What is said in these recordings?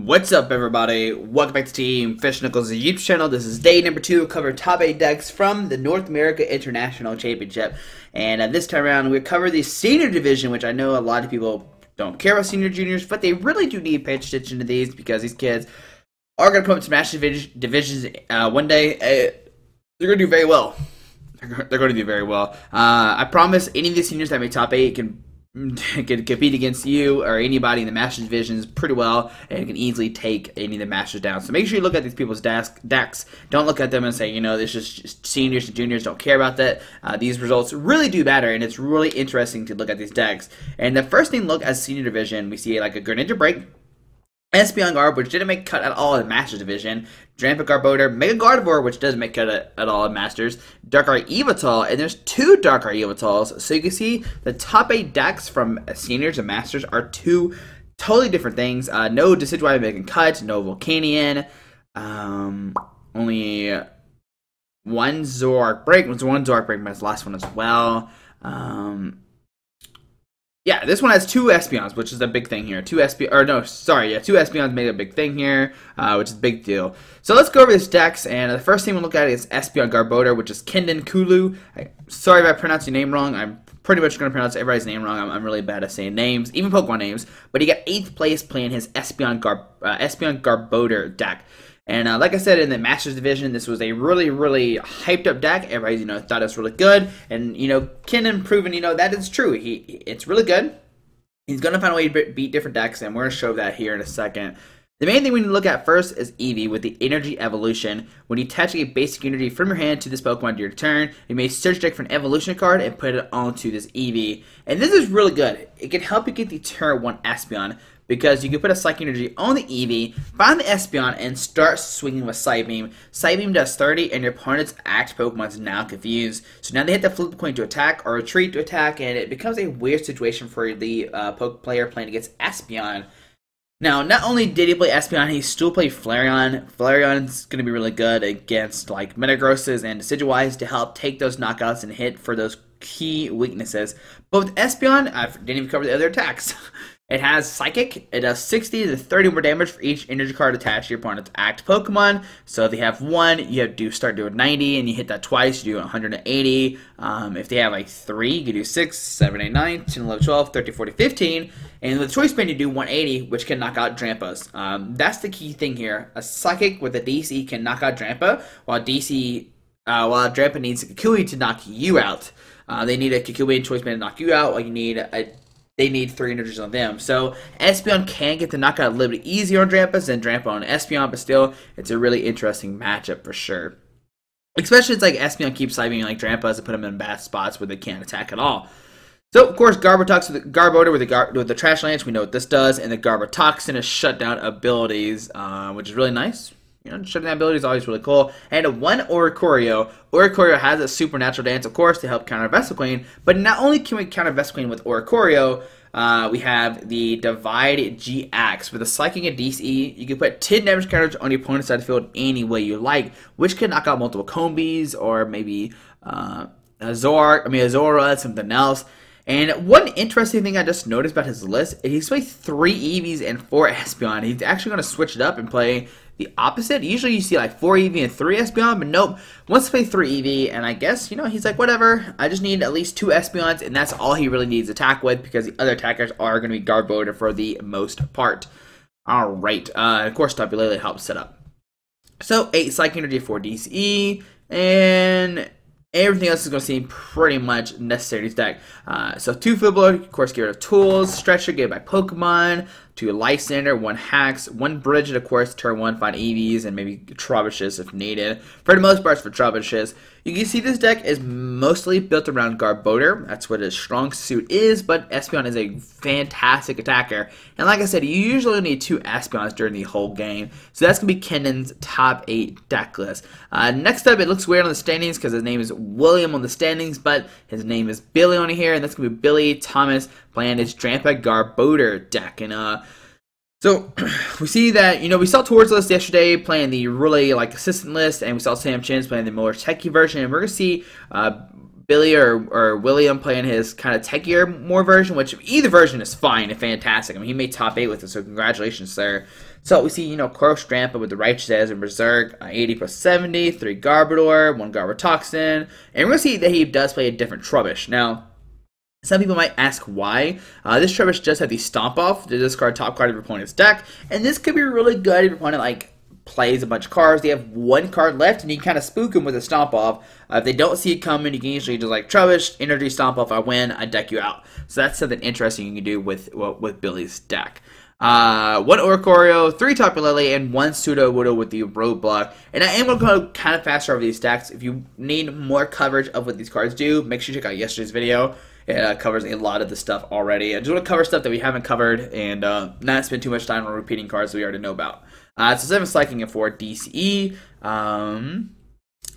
What's up, everybody? Welcome back to Team Fish Knuckles, the YouTube channel. This is day number 2. Cover top 8 decks from the North America International Championship. And this time around, we cover the senior division, which I know a lot of people don't care about senior juniors, but they really do need to pay attention to these because these kids are going to come up to Smash divisions one day. They're going to do very well. They're going to do very well. I promise any of the seniors that make top 8 can compete against you or anybody in the Masters divisions pretty well, and can easily take any of the Masters down. So make sure you look at these people's decks. Don't look at them and say, you know, this is just seniors and juniors, don't care about that. These results really do matter, and it's really interesting to look at these decks. And the first thing, look at senior division, we see like a Greninja Break, Espeon Garb, which didn't make cut at all in Masters division, Drampa Garbodor, Mega Gardevoir, which doesn't make cut at all in Masters, Darkrai Yveltal, and there's 2 Darkrai Yveltals. So you can see the top 8 decks from Seniors and Masters are 2 totally different things. No Decidueye making cuts, no Volcanion, only one Zoroark Break. One Zoroark Break, but the last one as well. Yeah, this one has 2 Espeons, which is a big thing here. 2 Espeons made a big thing here, which is a big deal. So let's go over these decks, and the first thing we'll look at is Espeon Garbodor, which is Kenden Kulu. Sorry if I pronounced your name wrong. I'm pretty much going to pronounce everybody's name wrong. I'm really bad at saying names, even Pokemon names. But he got 8th place playing his Espeon Garbodor deck. And like I said, in the Masters division, this was a really, really hyped up deck. Everybody, thought it was really good. And, Kennen proven, that is true. It's really good. He's going to find a way to beat different decks, and we're going to show that here in a second. The main thing we need to look at first is Eevee with the Energy Evolution. When you attach a basic energy from your hand to this Pokemon during your turn, you may search deck for an evolution card and put it onto this Eevee. And this is really good. It can help you get the turn 1 Espeon, because you can put a Psychic Energy on the Eevee, find the Espeon, and start swinging with Psybeam. Psybeam does 30, and your opponent's active Pokemon is now confused. So now they have to flip the coin to attack or retreat to attack, and it becomes a weird situation for the player playing against Espeon. Now, not only did he play Espeon, he still played Flareon. Flareon's going to be really good against like Metagrosses and Decidueyes to help take those knockouts and hit for those key weaknesses. But with Espeon, I didn't even cover the other attacks. It has Psychic. It does 60 to 30 more damage for each energy card attached to your opponent's active Pokemon. So if they have 1, you have to start doing 90, and you hit that twice, you do 180. If they have like 3, you can do 6, 7, 8, 9, 10, 11, 12, 13, 14, 15. And with Choice Band, you do 180, which can knock out Drampas. That's the key thing here. A Psychic with a DC can knock out Drampa, while Drampa needs a Kikui to knock you out. They need a Kikui and Choice Band to knock you out, while they need 3 energies on them. So Espeon can get the knockout a little bit easier on Drampas than Drampa on Espeon, but still, it's a really interesting matchup for sure. Especially it's like Espeon keeps Psybeaming like Drampas and put them in bad spots where they can't attack at all. So, of course, Garbodor with the Trash Lance, we know what this does, and the Garbotoxin is shutdown abilities, which is really nice. Shutting down ability is always really cool. And 1 Oricorio. Oricorio has a supernatural dance, of course, to help counter Vespiquen. But not only can we counter Vespiquen with Oricorio, we have the Divide GX. With a Psychic and DC, you can put 10 damage counters on your opponent's side of the field any way you like, which can knock out multiple Combees, or maybe Azora, something else. And one interesting thing I just noticed about his list is he's played 3 Eevees and 4 Espeon. He's actually going to switch it up and play the opposite. Usually you see like 4 Eevee and 3 Espeon, but nope. Wants to play 3 Eevee, and I guess, he's like, whatever. I just need at least 2 Espeons, and that's all he really needs to attack with, because the other attackers are going to be Garbodor for the most part. Alright, of course, Tapu Lele helps set up. So, 8 Psychic Energy, 4 DCE, and everything else is going to seem pretty much necessary to this deck. So 2 Fiddler, of course, get rid of Tools, Stretcher, get by Pokemon, 2 Lysander, 1 Hacks, 1 Bridget, of course, turn 1, find Eevees, and maybe Trobbishes if needed. For the most part, it's for Trobbishes. You can see this deck is mostly built around Garbodor. That's what his strong suit is, but Espeon is a fantastic attacker. And like I said, you usually need 2 Espeons during the whole game. So that's going to be Kennen's top 8 deck list. Next up, it looks weird on the standings because his name is William on the standings, but his name is Billy on here, and that's going to be Billy Thomas playing his Drampa Garbodor deck. And so we see that, we saw Towards List yesterday playing the really assistant list, and we saw Sam Chins playing the more techie version, and we're going to see Billy or William playing his kind of techier more version, which either version is fine and fantastic. I mean, he made top 8 with it, so congratulations, sir. So we see, you know, Koro Strampa with the Righteous As and Berserk, 80 plus 70, 3 Garbodor, 1 Garbotoxin, and we're going to see that he does play a different Trubbish. Now, some people might ask why. This Trubbish does have the Stomp Off to discard top card of your opponent's deck, and this could be really good if your opponent, like, plays a bunch of cards. They have 1 card left, and you can kind of spook them with a Stomp Off. If they don't see it coming, you can usually just like Trubbish, Energy Stomp Off. I win, I deck you out. So that's something interesting you can do with Billy's deck. 1 Oricorio, 3 Tapu Lele, and 1 Sudowoodo with the Roadblock. And I am going to go kind of faster over these decks. If you need more coverage of what these cards do, make sure you check out yesterday's video. It covers a lot of the stuff already. I just want to cover stuff that we haven't covered and not spend too much time on repeating cards that we already know about. So 7 Slaking and 4 DCE.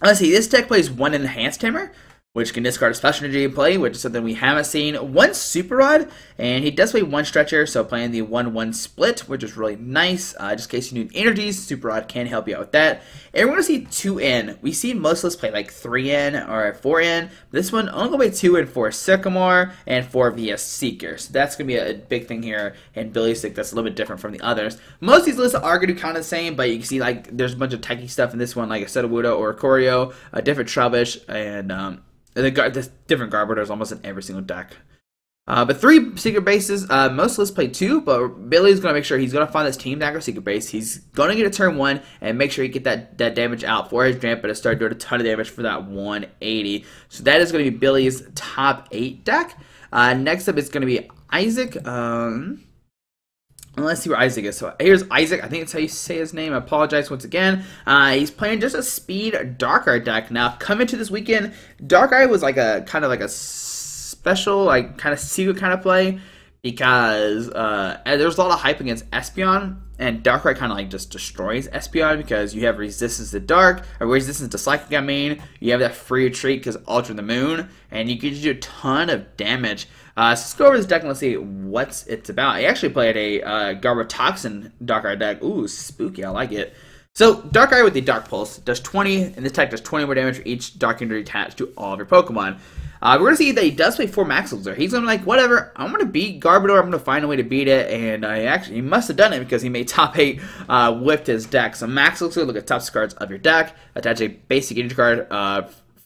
Let's see, this deck plays 1 Enhanced Hammer, which can discard a special energy in play, which is something we haven't seen. 1 Super Rod, and he does play 1 Stretcher, so playing the 1-1 split, which is really nice. Just in case you need energies, Super Rod can help you out with that. And we're going to see 2N. We've seen most of us play like 3N or 4N. This one only going to play 2 and 4 Sycamore and 4 VS Seeker. So that's going to be a big thing here in Billy's deck that's a little bit different from the others. Most of these lists are going to be kind of the same, but you can see like there's a bunch of techie stuff in this one, like a Sudowoodo or a Corio, a different Trubbish, and the different Garbodors almost in every single deck. But 3 secret bases, most lists play 2, but Billy's going to make sure he's going to find this Team Dagger secret base. He's going to get a turn 1 and make sure he get that damage out for his Drampa to start doing a ton of damage for that 180. So that is going to be Billy's top 8 deck. Next up is going to be Isaac. Let's see where Isaac is. So here's Isaac. I think that's how you say his name. I apologize once again. He's playing just a speed Darkrai deck. Now, coming to this weekend, Darkrai was like a kind of like a special, like kind of secret kind of play because there's a lot of hype against Espeon, and Darkrai kind of like just destroys Espeon because you have resistance to Dark, or resistance to Psychic, I mean. You have that free retreat because Ultra the Moon, and you can do a ton of damage. So let's go over this deck and let's see what it's about. I actually played a Garbotoxin Darkrai deck. Ooh, spooky, I like it. So, Darkrai with the Dark Pulse does 20, and this deck does 20 more damage for each Dark Energy attached to all of your Pokemon. We're going to see that he does play 4 Max Elixir. He's going to be like, whatever, I'm going to beat Garbodor, I'm going to find a way to beat it, and he must have done it because he made top 8 with his deck. So Max Elixir, look at top cards of your deck, attach a basic energy card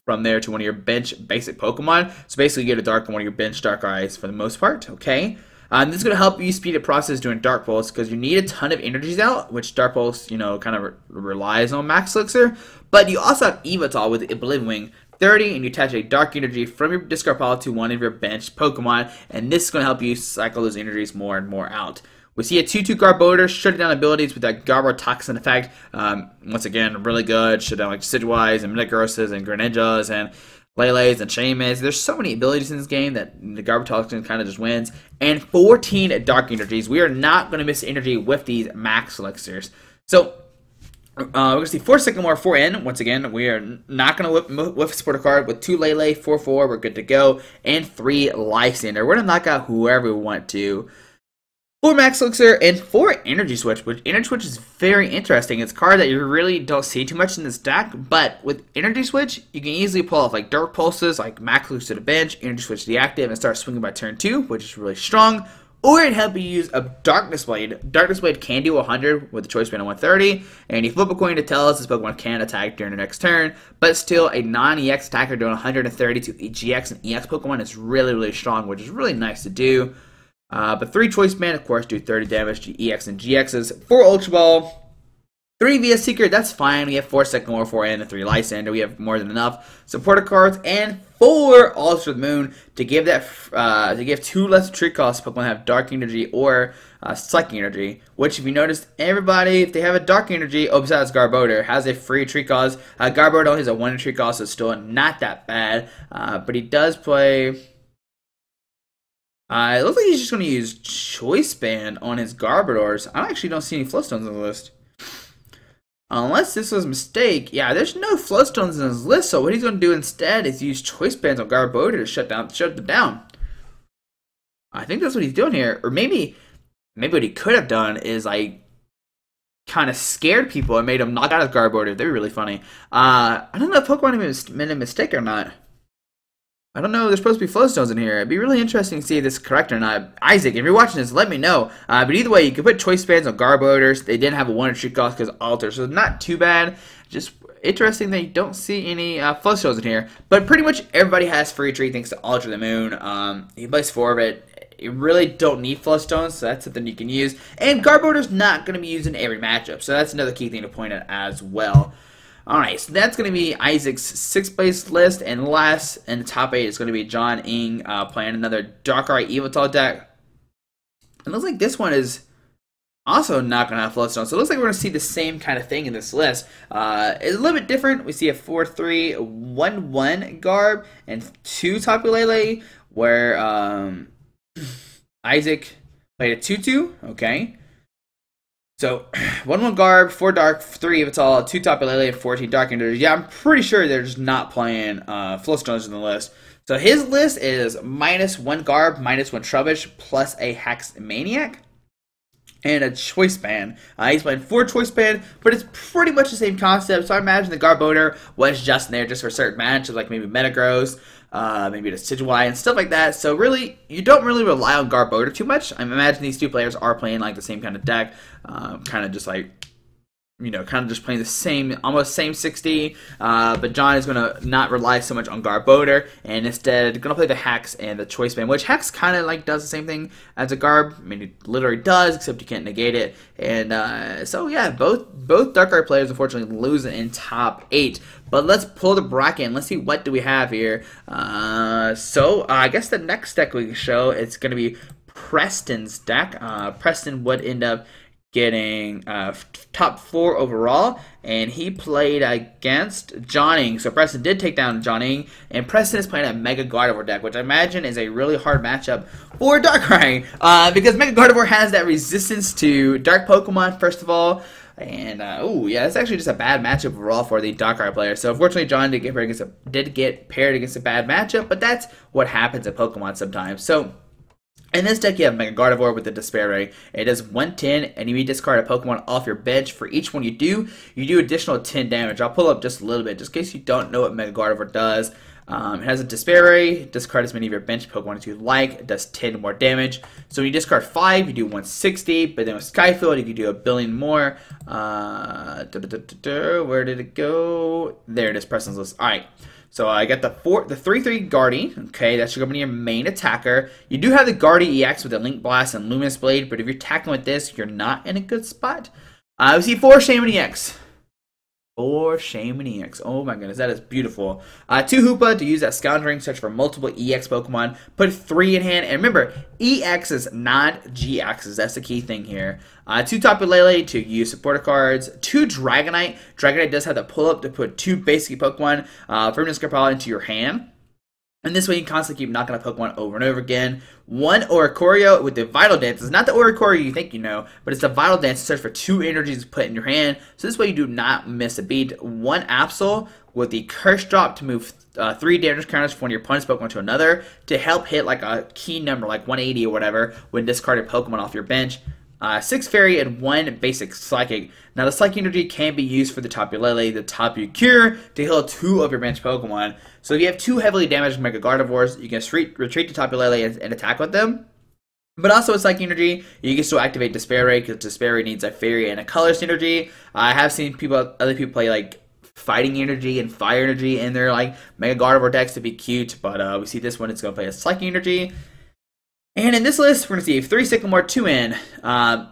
from there to one of your bench basic Pokemon. So basically you get a Dark on one of your bench Darkrai's for the most part, okay? This is going to help you speed the process doing Dark Pulse because you need a ton of energies out, which Dark Pulse, you know, kind of relies on Max Elixir. But you also have Yveltal with Oblivion Wing 30, and you attach a Dark Energy from your discard pile to one of your bench Pokemon, and this is going to help you cycle those energies more and more out. We see a 2-2 Garbodor shutting down abilities with that Garbotoxin effect. Once again, really good. Shut down like Decidueyes and Metagrosses and Greninjas and Lele's and Shaymins. There's so many abilities in this game that the Garbotoxin kind of just wins. And 14 Dark Energies. We are not going to miss energy with these Max Elixirs. So, we're going to see 4 Sycamore, 4 N. Once again, we are not going to whiff a supporter card with 2 Lele, 4-4. We're good to go. And 3 Lysander. We're going to knock out whoever we want to. 4 Max Elixir and 4 Energy Switch, which Energy Switch is very interesting. It's a card that you really don't see too much in this deck, but with Energy Switch, you can easily pull off like Dark Pulses, like Max Elixir to the bench, Energy Switch to the active, and start swinging by turn 2, which is really strong. Or it help you use a Darkness Blade. Darkness Blade can do 100 with the choice band of 130, and you flip a coin to tell us this Pokemon can attack during the next turn, but still a non-EX attacker doing 130 to GX and EX Pokemon is really, really strong, which is really nice to do. But 3 Choice Band, of course, do 30 damage to EX and GXs. 4 Ultra Ball, 3 VS Seeker, that's fine. We have 4 Sycamore, 4 N, and 3 Lysander. We have more than enough supporter cards, and 4 Ultra Moon to give that to give 2 less trick costs. Pokemon have Dark Energy or Psychic Energy. Which, if you notice, everybody, if they have a Dark Energy, besides Garbodor, has a free trick cost. Garbodor only has a 1 trick cost, so it's still not that bad. But he does play. It looks like he's just going to use Choice Band on his Garbodors. I actually don't see any Flowstones on the list. Unless this was a mistake. Yeah, there's no Flowstones in his list, so what he's going to do instead is use Choice Bands on Garbodor to shut them down. I think that's what he's doing here. Or maybe what he could have done is, like, kind of scared people and made them knock out his Garbodor. That'd be really funny. I don't know if Pokemon made a mistake or not. I don't know. There's supposed to be flowstones in here. It'd be really interesting to see if this is correct or not. Isaac, if you're watching this, let me know. But either way, you can put choice bands on Garbodors. They didn't have a 1 streak cost because Alter, so not too bad. Just interesting that you don't see any flowstones in here. But pretty much everybody has free tree thanks to Alter the Moon. He plays 4 of it. You really don't need flowstones, so that's something you can use. And Garbodor's not going to be used in every matchup, so that's another key thing to point out as well. Alright, so that's going to be Isaac's 6th place list, and last in the top 8 is going to be John Ing playing another Darkrai Yveltal deck. It looks like this one is also not going to have Floodstone, so it looks like we're going to see the same kind of thing in this list. It's a little bit different. We see a 4-3, 1-1 Garb, and 2 Tapu Lele, where Isaac played a 2-2, okay. So, 1-1 Garb, 4 Dark, 3 Yveltal, 2 Tapu Lele, and 14 Dark Enders. Yeah, I'm pretty sure they're just not playing Flowstones in the list. So his list is -1 Garb, -1 Trubbish, plus a Hex Maniac, and a Choice Band. He's playing 4 Choice Band, but it's pretty much the same concept. So I imagine the Garbodor was just there just for certain matches, like maybe Metagross, maybe the Decidueye and stuff like that. So really, you don't really rely on Garbodor too much. I imagine these two players are playing like the same kind of deck, kind of just like, you know, kind of just playing the same, almost same 60, but John is going to not rely so much on Garbodor, and instead going to play the Hex and the Choice Band, which Hex kind of like does the same thing as a Garb. I mean, it literally does, except you can't negate it. And so yeah, both Darkrai players unfortunately lose in top 8. But let's pull the bracket and let's see what do we have here. So I guess the next deck we can show, it's going to be Preston's deck. Preston would end up getting top 4 overall, and he played against John Ing. So Preston did take down John Ing, and Preston is playing a Mega Gardevoir deck, which I imagine is a really hard matchup for Darkrai, because Mega Gardevoir has that resistance to Dark Pokemon, first of all. And, oh yeah, it's actually just a bad matchup overall for the Darkrai player. So, unfortunately, John did get paired against a bad matchup, but that's what happens in Pokemon sometimes. So, in this deck, you have Mega Gardevoir with the Despair Ray. It does 110, and you may discard a Pokemon off your bench. For each one you do additional 10 damage. I'll pull up just a little bit, just in case you don't know what Mega Gardevoir does. It has a Despair Ray. Discard as many of your bench Pokemon as you like. It does 10 more damage. So when you discard 5, you do 160. But then with Skyfield, you can do a billion more. Where did it go? There it is, Preston's list. All right. So I got the 3-3 Guardy. Okay, that should go into your main attacker. You do have the Guardy EX with the Link Blast and Luminous Blade, but if you're tackling with this, you're not in a good spot. We see 4 Shaman EX. 4 Shaman EX. Oh my goodness, that is beautiful. 2 Hoopa to use that Scoundering, search for multiple EX Pokemon. Put 3 in hand, and remember, EX is not GXs. That's the key thing here. 2 Tapu Lele to use supporter cards. 2 Dragonite. Dragonite does have the pull up to put 2 basic Pokemon from this Scarpala into your hand. And this way you can constantly keep knocking out Pokemon over and over again. 1 Oricorio with the Vital Dance. It's not the Oricorio you think you know, but it's the Vital Dance to search for 2 energies to put in your hand. So this way you do not miss a beat. 1 Absol with the Curse Drop to move 3 damage counters from one of your opponent's Pokemon to another to help hit like a key number, like 180 or whatever, when discarded Pokemon off your bench. 6 Fairy and 1 basic Psychic. Now the Psychic energy can be used for the Tapu Lele, the Tapu Cure, to heal 2 of your bench Pokemon. So if you have 2 heavily damaged Mega Gardevoirs, you can retreat to Tapu Lele and attack with them. But also with Psychic Energy, you can still activate Despair Ray, because Despair Ray needs a Fairy and a Color Synergy. I have seen other people play like Fighting Energy and Fire Energy in their like Mega Gardevoir decks to be cute, but we see this one, it's going to play a Psychic Energy. And in this list, we're going to see 3 Sycamore, 2 in.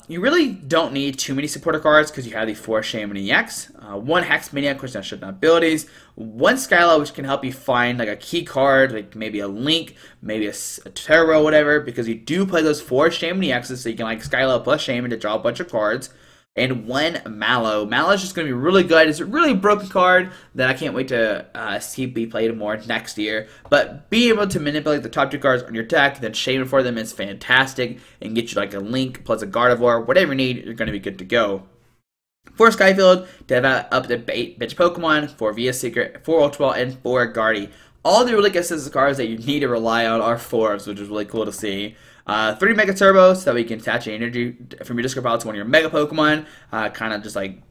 You really don't need too many supporter cards because you have the 4 Shaman EX, 1 Hex Maniac, which has shutdown abilities, 1 Skyla, which can help you find like a key card, like maybe a Link, maybe a Terra, whatever, because you do play those 4 Shaman EXs, so you can like Skyla plus Shaman to draw a bunch of cards. And 1 Mallow. Mallow is just going to be really good. It's a really broken card that I can't wait to see be played more next year. But being able to manipulate the top 2 cards on your deck, then Shaman for them is fantastic, and get you like a Link plus a Gardevoir. Whatever you need, you're going to be good to go. 4 Skyfield to have up to 8 bench Pokemon, 4 Via Secret, 4 Ultra Ball, and 4 Guardy. All the really consistent cards that you need to rely on are 4s, which is really cool to see. 3 Mega Turbo, so that we can attach energy from your discard pile to one of your Mega Pokemon. Kind of just like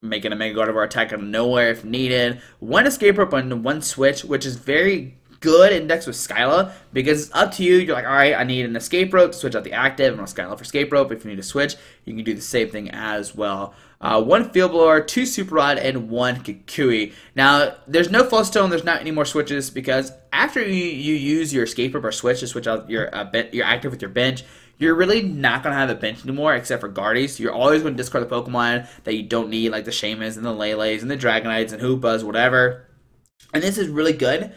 making a Mega Gardevoir attack out of nowhere if needed. 1 Escape Rope and 1 Switch, which is very good in decks with Skyla because it's up to you. You're like, all right, I need an escape rope to switch out the active. I'm on Skyla for escape rope. If you need to switch, you can do the same thing as well. 1 Field Blower, 2 Super Rod, and 1 Kukui. Now, there's no Flow Stone. There's not any more switches because after you use your escape rope or switch to switch out your active with your bench, you're really not going to have a bench anymore except for Guardies. So you're always going to discard the Pokemon that you don't need, like the Shamans and the Lele's and the Dragonites and Hoopas, whatever. And this is really good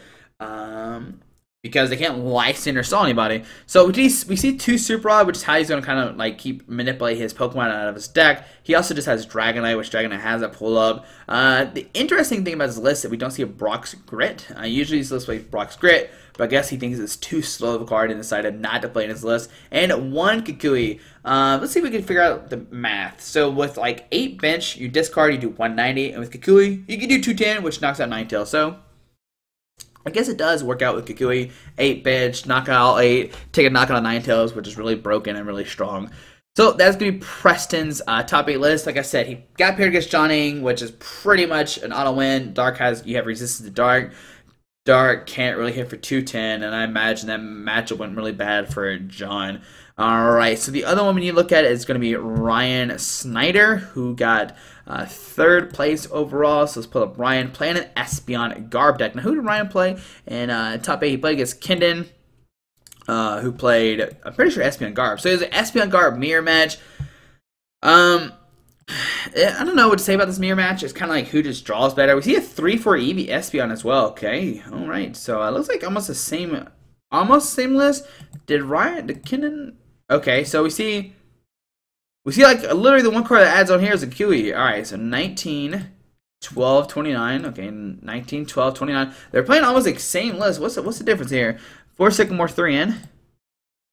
because they can't license or sell anybody. So we see 2 Super Rod, which is how he's going to kind of like keep manipulate his Pokemon out of his deck. He also just has Dragonite, which Dragonite has a pull up. The interesting thing about this list is that we don't see a Brock's Grit. Usually this list plays Brock's Grit, but I guess he thinks it's too slow of a card and decided not to play in his list. And 1 Kukui. Let's see if we can figure out the math. So with like 8 bench, you discard, you do 190, and with Kukui, you can do 210, which knocks out Ninetales. So I guess it does work out with Kukui. 8 bench, knock out all 8, take a knockout on Ninetales, which is really broken and really strong. So that's going to be Preston's top 8 list. Like I said, he got paired against Johning, which is pretty much an auto win. Dark you have resistance to Dark. Dark can't really hit for 210, and I imagine that matchup went really bad for John. Alright, so the other one when you look at it is going to be Ryan Snyder, who got 3rd place overall. So let's pull up Ryan playing an Espeon Garb deck. Now, who did Ryan play? In top 8, he played against Kindon, who played, I'm pretty sure, Espeon Garb. So it was an Espeon Garb mirror match. I don't know what to say about this mirror match. It's kind of like who just draws better. We see a 3-4 Eevee Espeon as well. Okay, all right. So it looks like almost the same list. Did Kindon? Okay, so we see like literally the one card that adds on here is a Kiwi. All right, so 19, 12, 29. Okay, 19, 12, 29. They're playing almost the same list. What's the difference here? 4 Sycamore, 3 in.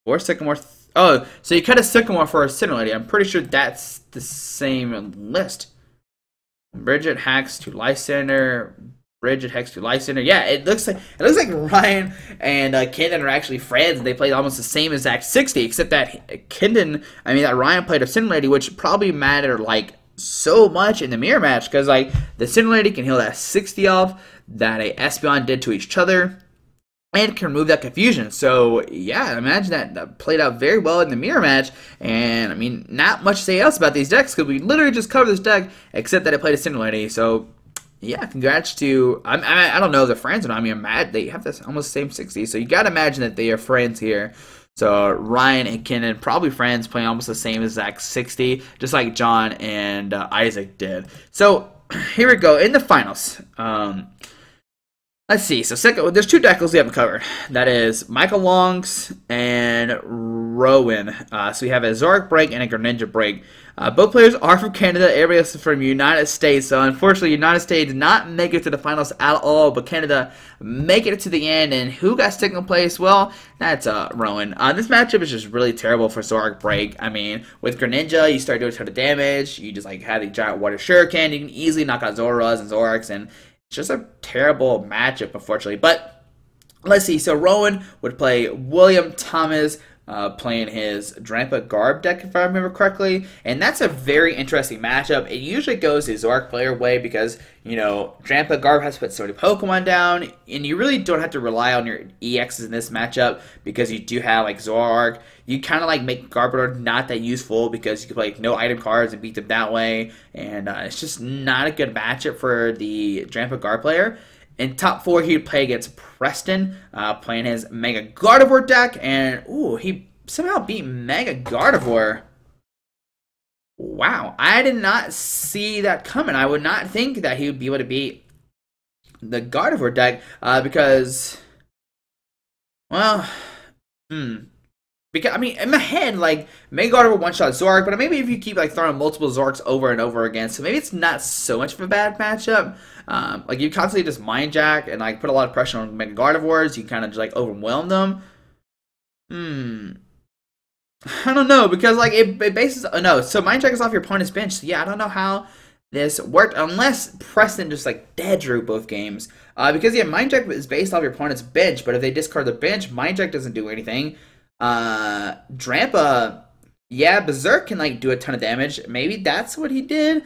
4 Sycamore. Oh, so you cut a Sycamore for a Sinnoh Lady. I'm pretty sure that's the same list. Bridget hacks to Lysander. Bridget hacks to Lysander. Yeah, it looks like Ryan and Kindon are actually friends, and they played almost the same exact 60, except that that Ryan played a Sinnoh Lady, which probably mattered like so much in the mirror match because like the Sinnoh Lady can heal that 60 off that a Espeon did to each other, and can remove that confusion. So yeah, imagine that played out very well in the mirror match. And I mean, not much to say else about these decks because we literally just covered this deck, except that it played a Sinnoh Lady. So yeah, congrats to I don't know if they're friends or not. I mean, I'm mad they have this almost the same 60, so you gotta imagine that they are friends here. So Ryan and Kindon probably friends, playing almost the same exact 60, just like John and Isaac did. So here we go in the finals. Let's see. So there's 2 deck lists we haven't covered. That is Michael Longs and Rowan. So we have a Zoroark break and a Greninja break. Both players are from Canada. Everybody else is from United States. So unfortunately, United States did not make it to the finals at all, but Canada make it to the end. And who got second place? Well, that's Rowan. This matchup is just really terrible for Zoroark break. I mean, with Greninja, you start doing a ton of damage. You just like have the giant water shuriken. You can easily knock out Zoras and Zoroarks, and it's just a terrible matchup, unfortunately. But let's see. So Rowan would play William Thomas, playing his Drampa Garb deck, if I remember correctly. And that's a very interesting matchup. It usually goes the Zoroark player way because, you know, Drampa Garb has to put so many Pokemon down, and you really don't have to rely on your EXs in this matchup because you do have, like, Zoroark. You kind of, like, make Garbodor not that useful because you can play, like, no item cards and beat them that way. And it's just not a good matchup for the Drampa Garb player. In top 4, he would play against Preston, playing his Mega Gardevoir deck, and ooh, he somehow beat Mega Gardevoir. Wow, I did not see that coming. I would not think that he would be able to beat the Gardevoir deck because, well, because, I mean, in my head, like, Mega Gardevoir one-shot Zoroark, but maybe if you keep, like, throwing multiple Zoroarks over and over again, so maybe it's not so much of a bad matchup. Like, you constantly just Mind Jack and, like, put a lot of pressure on Mega Gardevoirs. You kind of just, like, overwhelm them. I don't know, because, like, it bases... no, so Mind Jack is off your opponent's bench, so, yeah, I don't know how this worked, unless Preston just, like, dead drew both games. Because, yeah, Mind Jack is based off your opponent's bench, but if they discard the bench, Mind Jack doesn't do anything. Drampa, yeah, Berserk can, like, do a ton of damage. Maybe that's what he did.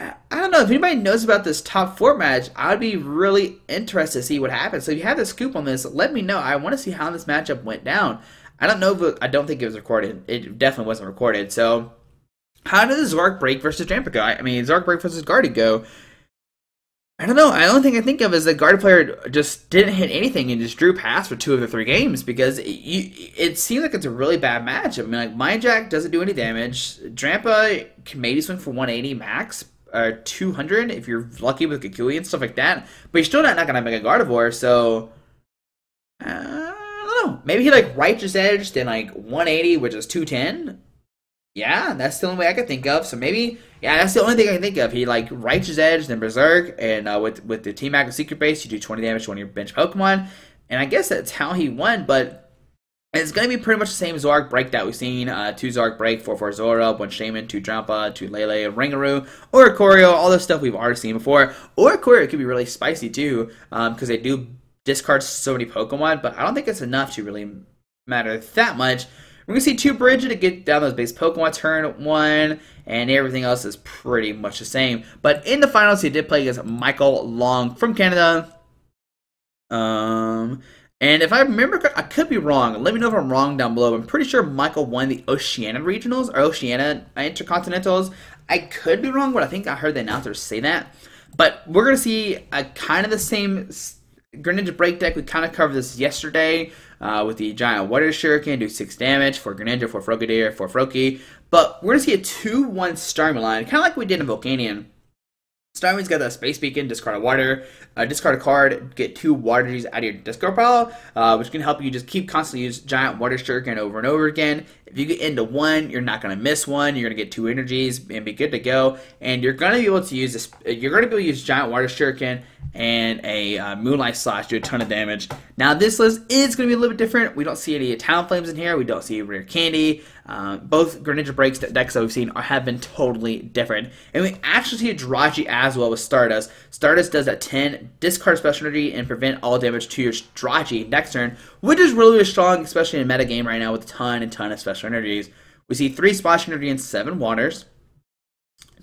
I don't know if anybody knows about this top 4 match. I'd be really interested to see what happens. So if you have the scoop on this, let me know. I want to see how this matchup went down. I don't know if I don't think it was recorded. It definitely wasn't recorded. So how did the Zork break versus Drampa go? I mean, Zork break versus Guardy go? I don't know. The only thing I think of is the Guardy player just didn't hit anything and just drew past for 2 of the 3 games because it seems like it's a really bad match. I mean, like, Mind Jack doesn't do any damage. Drampa can maybe swing for 180 max. 200 if you're lucky with Kukui and stuff like that, but you're still not going to make a Gardevoir, so I don't know. Maybe he like Righteous Edge, then like 180, which is 210. Yeah, that's the only way I could think of. So maybe, yeah, that's the only thing I can think of. He like Righteous Edge, then Berserk, and with the Team Magma Secret Base, you do 20 damage to one of your bench Pokemon, and I guess that's how he won, but it's going to be pretty much the same Zork break that we've seen. 2 Zork break, 4 Zora, 1 Shaman, 2 Drampa, 2 Lele, Ringaroo, Oricorio, all this stuff we've already seen before. Oricorio could be really spicy too, because they do discard so many Pokemon, but I don't think it's enough to really matter that much. We're going to see 2 Bridget to get down those base Pokemon turn 1, and everything else is pretty much the same. But in the finals, he did play against Michael Long from Canada. And if I remember, I could be wrong. Let me know if I'm wrong down below. I'm pretty sure Michael won the Oceania Regionals or Oceania Intercontinentals. I could be wrong, but I think I heard the announcers say that. But we're going to see a kind of the same Greninja Break deck. We kind of covered this yesterday with the Giant Water Shuriken, do 6 damage for Greninja, for Frogadier, for Froakie. But we're going to see a 2-1 Starmie line, kind of like we did in Volcanion. Starmie's got the Space Beacon, discard a water, discard a card, get 2 water Gs out of your discard pile, which can help you just keep constantly use Giant Water Shuriken over and over again. If you get into 1, you're not going to miss 1. You're going to get 2 energies and be good to go. And you're going to be able to use this. You're going to be able to use Giant Water Shuriken and a Moonlight Slash to do a ton of damage. Now this list is going to be a little bit different. We don't see any Talonflames in here. We don't see Rare Candy. Both Greninja Breaks decks that we've seen have been totally different. And we actually see a Jirachi as well with Stardust. Stardust does that 10 discard special energy and prevent all damage to your Jirachi next turn, which is really strong, especially in metagame right now with a ton of special energies. We see 3 Splash Energy and 7 Waters.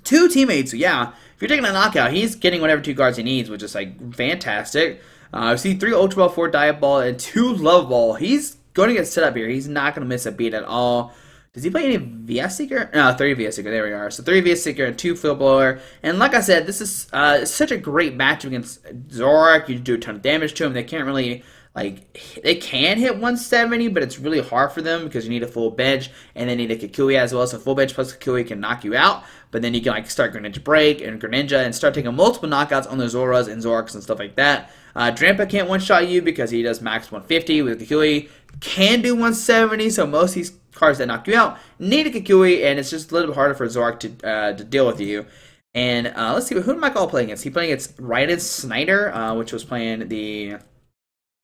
2 Teammates, so yeah, if you're taking a knockout, he's getting whatever 2 cards he needs, which is like fantastic. We see 3 Ultra Ball, 4 Dive Ball, and 2 Love Ball. He's going to get set up here. He's not going to miss a beat at all. Does he play any VS Seeker? No, 3 VS Seeker. There we are. So 3 VS Seeker and 2 Field Blower. And like I said, this is such a great match against Zoroark. You do a ton of damage to him. They can't really, like, they can hit 170, but it's really hard for them because you need a full bench and they need a Kukui as well. So full bench plus Kukui can knock you out. But then you can like start Greninja Break and Greninja and start taking multiple knockouts on the Zoras and Zoroarks and stuff like that. Drampa can't one-shot you because he does max 150 with Kukui. Can do 170, so most of these cards that knock you out need a Kukui, and it's just a little bit harder for Zoroark to deal with you. And let's see, who did Michael play against? He playing against Raiden Snyder, which was playing the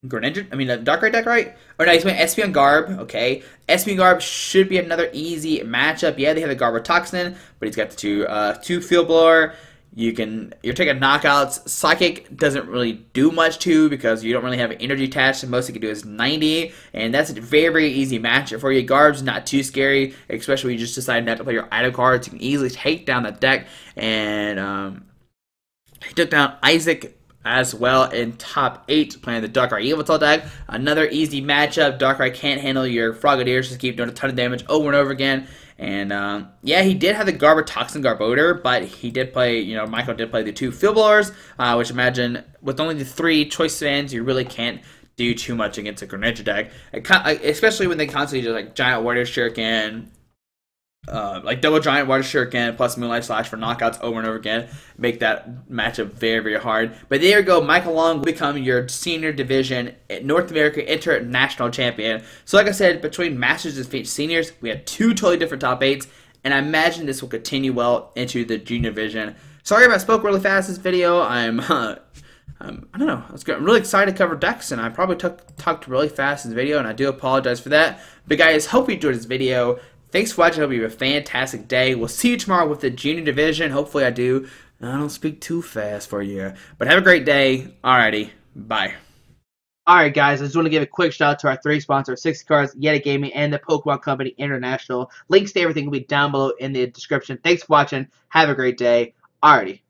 Greninja, the Darkrai deck, right? Or no, he's playing Espeon Garb, okay. Espeon Garb should be another easy matchup. Yeah, they have the Garbotoxin, but he's got the 2 Field Blower. You're taking knockouts. Psychic doesn't really do much too because you don't really have an energy attached. And most you can do is 90, and that's a very, very easy matchup for you. Garb's not too scary, especially when you just decide not to play your item cards. You can easily take down that deck, and he took down Isaac as well in top 8, playing the Darkrai Yveltal deck. Another easy matchup. Darkrai can't handle your Frogadiers, just keep doing a ton of damage over and over again. And yeah, he did have the Garbotoxin Garbodor, but he did play, Michael did play the 2 Field Blowers, which imagine with only the 3 choice fans, you really can't do too much against a Greninja deck, especially when they constantly do like Giant Water Shuriken, like double Giant Water Shuriken plus Moonlight Slash for knockouts over and over again, make that matchup very, very hard. But there you go, Michael Long will become your senior division North America International Champion. So like I said, between Masters and Seniors, we had 2 totally different top 8s, and I imagine this will continue well into the Junior division. Sorry if I spoke really fast this video. I don't know. I'm really excited to cover decks, and I probably talked really fast in this video, and I do apologize for that. But guys, hope you enjoyed this video. Thanks for watching. I hope you have a fantastic day. We'll see you tomorrow with the Junior Division. Hopefully I don't speak too fast for you. But have a great day. Alrighty. Bye. Alright guys, I just want to give a quick shout out to our 3 sponsors, 60 Cards, Yeti Gaming, and the Pokemon Company International. Links to everything will be down below in the description. Thanks for watching. Have a great day. Alrighty.